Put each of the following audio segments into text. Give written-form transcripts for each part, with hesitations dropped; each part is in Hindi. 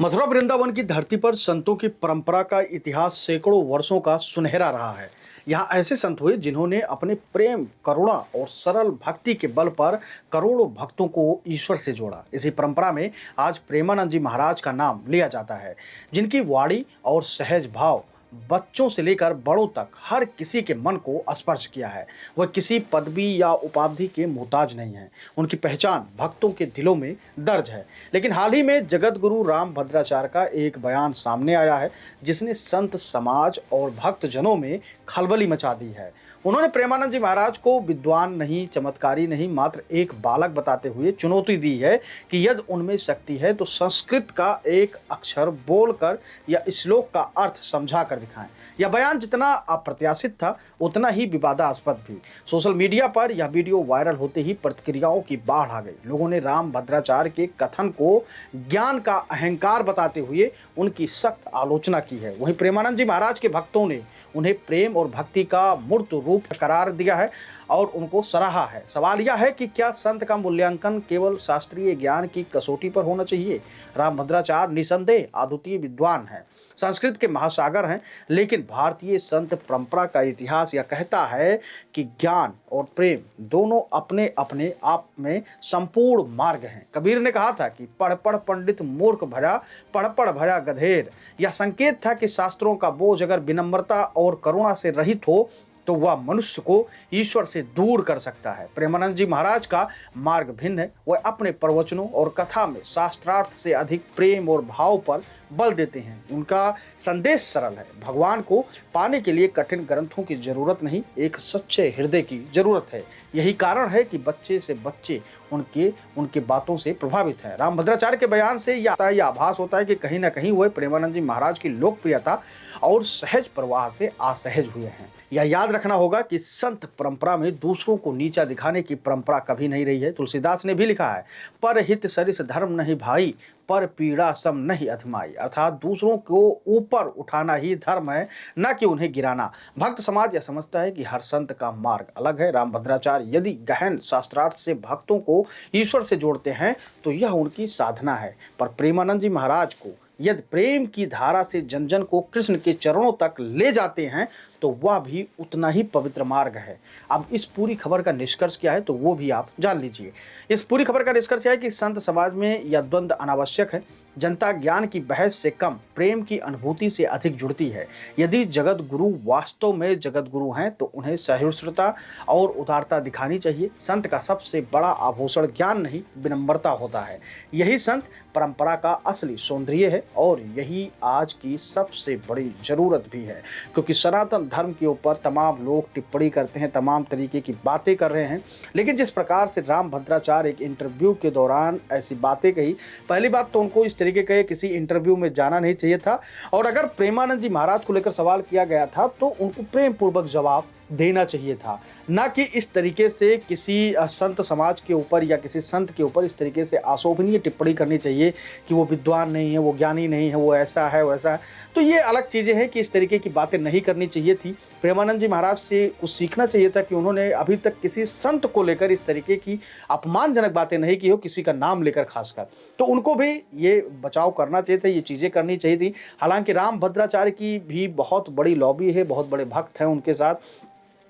मथुरा वृंदावन की धरती पर संतों की परंपरा का इतिहास सैकड़ों वर्षों का सुनहरा रहा है। यहाँ ऐसे संत हुए जिन्होंने अपने प्रेम, करुणा और सरल भक्ति के बल पर करोड़ों भक्तों को ईश्वर से जोड़ा। इसी परंपरा में आज प्रेमानंद जी महाराज का नाम लिया जाता है, जिनकी वाणी और सहज भाव बच्चों से लेकर बड़ों तक हर किसी के मन को स्पर्श किया है। वह किसी पदवी या उपाधि के मोहताज नहीं है। उनकी पहचान भक्तों के दिलों में दर्ज है। लेकिन हाल ही में जगत गुरु राम भद्राचार्य का एक बयान सामने आया है, जिसने संत समाज और भक्तजनों में खलबली मचा दी है। उन्होंने प्रेमानंद जी महाराज को विद्वान नहीं, चमत्कारी नहीं, मात्र एक बालक बताते हुए चुनौती दी है कि यदि उनमें शक्ति है तो संस्कृत का एक अक्षर बोलकर या श्लोक का अर्थ समझा कर दिखाएं। यह बयान जितना अप्रत्याशित था उतना ही विवादास्पद भी। सोशल मीडिया पर यह वीडियो वायरल होते ही प्रतिक्रियाओं की बाढ़ आ गई। लोगों ने राम भद्राचार्य के कथन को ज्ञान का अहंकार बताते हुए उनकी सख्त आलोचना की है। वहीं प्रेमानंद जी महाराज के भक्तों ने उन्हें प्रेम और भक्ति का मूर्त रूप करार दिया है और उनको सराहा है। सवाल यह है कि क्या संत का मूल्यांकन केवल शास्त्रीय ज्ञान की कसौटी पर होना चाहिए? राम भद्राचार्य निसंदेह अद्वितीय विद्वान हैं, संस्कृत के महासागर हैं, लेकिन भारतीय संत परंपरा का इतिहास यह कहता है कि ज्ञान और प्रेम दोनों अपने अपने आप में संपूर्ण मार्ग हैं। कबीर ने कहा था कि पढ़ पढ़ पंडित मूर्ख भरा, पढ़ पढ़ भरा गधेर। यह संकेत था कि शास्त्रों का बोझ अगर विनम्रता और करुणा से रहित हो तो वह मनुष्य को ईश्वर से दूर कर सकता है। प्रेमानंद जी महाराज का मार्ग भिन्न है। वह अपने प्रवचनों और कथा में शास्त्रार्थ से अधिक प्रेम और भाव पर बल देते हैं। उनका संदेश सरल है। भगवान को पाने के लिए कठिन ग्रंथों की जरूरत नहीं, एक सच्चे हृदय की जरूरत है। यही कारण है कि बच्चे से बच्चे उनके बातों से प्रभावित है। राम भद्राचार्य के बयान से यह आभास होता है कि कहीं ना कहीं वह प्रेमानंद जी महाराज की लोकप्रियता और सहज प्रवाह से असहज हुए हैं। यह याद रखना होगा कि संत परंपरा में दूसरों को नीचा दिखाने की परंपरा कभी नहीं रही है। तुलसीदास ने भी लिखा है, पर हित सरिस धर्म नहीं भाई, पर पीड़ा सम नहीं अधमाई। अर्थात दूसरों को ऊपर उठाना ही धर्म है, न कि उन्हें गिराना। भक्त समाज यह समझता है कि हर संत का मार्ग अलग है। राम भद्राचार्य यदि गहन शास्त्रार्थ से भक्तों को ईश्वर से जोड़ते हैं तो यह उनकी साधना है, पर प्रेमानंद जी महाराज को यदि प्रेम की धारा से जन जन को कृष्ण के चरणों तक ले जाते हैं तो वह भी उतना ही पवित्र मार्ग है। अब इस पूरी खबर का निष्कर्ष क्या है तो वो भी आप जान लीजिए। इस पूरी खबर का निष्कर्ष है कि संत समाज में यह द्वंद्व अनावश्यक है। जनता ज्ञान की बहस से कम प्रेम की अनुभूति से अधिक जुड़ती है। यदि जगत गुरु वास्तव में जगत गुरु हैं तो उन्हें सहिष्णुता और उदारता दिखानी चाहिए। संत का सबसे बड़ा आभूषण ज्ञान नहीं, विनम्रता होता है। यही संत परंपरा का असली सौंदर्य है और यही आज की सबसे बड़ी जरूरत भी है, क्योंकि सनातन धर्म के ऊपर तमाम लोग टिप्पणी करते हैं, तमाम तरीके की बातें कर रहे हैं, लेकिन जिस प्रकार से राम भद्राचार्य एक इंटरव्यू के दौरान ऐसी बातें कही, पहली बात तो उनको इस तरीके के किसी इंटरव्यू में जाना नहीं चाहिए था। और अगर प्रेमानंद जी महाराज को लेकर सवाल किया गया था तो उनको प्रेम पूर्वक जवाब देना चाहिए था, ना कि इस तरीके से किसी संत समाज के ऊपर या किसी संत के ऊपर इस तरीके से अशोभनीय टिप्पणी करनी चाहिए कि वो विद्वान नहीं है, वो ज्ञानी नहीं है, वो ऐसा है वैसा है। तो ये अलग चीज़ें हैं कि इस तरीके की बातें नहीं करनी चाहिए थी। प्रेमानंद जी महाराज से कुछ सीखना चाहिए था कि उन्होंने अभी तक किसी संत को लेकर इस तरीके की अपमानजनक बातें नहीं की हो, किसी का नाम लेकर खासकर। तो उनको भी ये बचाव करना चाहिए था, ये चीज़ें करनी चाहिए थी। हालांकि राम भद्राचार्य की भी बहुत बड़ी लॉबी है, बहुत बड़े भक्त हैं उनके साथ,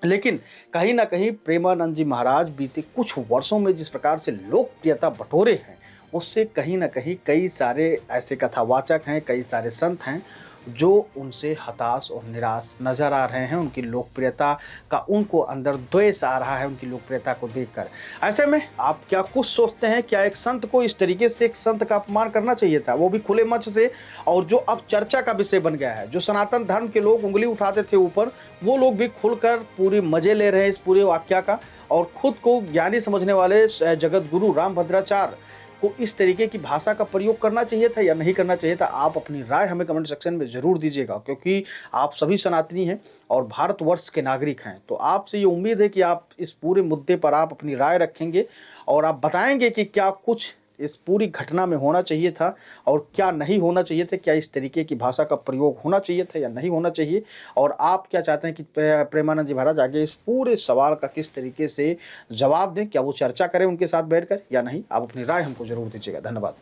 लेकिन कहीं ना कहीं प्रेमानंद जी महाराज बीते कुछ वर्षों में जिस प्रकार से लोकप्रियता बटोरे हैं, उससे कहीं ना कहीं कई सारे ऐसे कथावाचक हैं, कई सारे संत हैं जो उनसे हताश और निराश नजर आ रहे हैं। उनकी लोकप्रियता का उनको अंदर द्वेष आ रहा है उनकी लोकप्रियता को देखकर। ऐसे में आप क्या कुछ सोचते हैं? क्या एक संत को इस तरीके से एक संत का अपमान करना चाहिए था, वो भी खुले मंच से, और जो अब चर्चा का विषय बन गया है? जो सनातन धर्म के लोग उंगली उठाते थे ऊपर, वो लोग भी खुलकर पूरी मजे ले रहे हैं इस पूरे वाक्या का, और खुद को ज्ञानी समझने वाले जगत गुरु राम भद्राचार्य को इस तरीके की भाषा का प्रयोग करना चाहिए था या नहीं करना चाहिए था? आप अपनी राय हमें कमेंट सेक्शन में ज़रूर दीजिएगा, क्योंकि आप सभी सनातनी हैं और भारतवर्ष के नागरिक हैं। तो आपसे ये उम्मीद है कि आप इस पूरे मुद्दे पर आप अपनी राय रखेंगे और आप बताएंगे कि क्या कुछ इस पूरी घटना में होना चाहिए था और क्या नहीं होना चाहिए था। क्या इस तरीके की भाषा का प्रयोग होना चाहिए था या नहीं होना चाहिए, और आप क्या चाहते हैं कि प्रेमानंद जी महाराज आगे इस पूरे सवाल का किस तरीके से जवाब दें? क्या वो चर्चा करें उनके साथ बैठकर या नहीं? आप अपनी राय हमको जरूर दीजिएगा। धन्यवाद।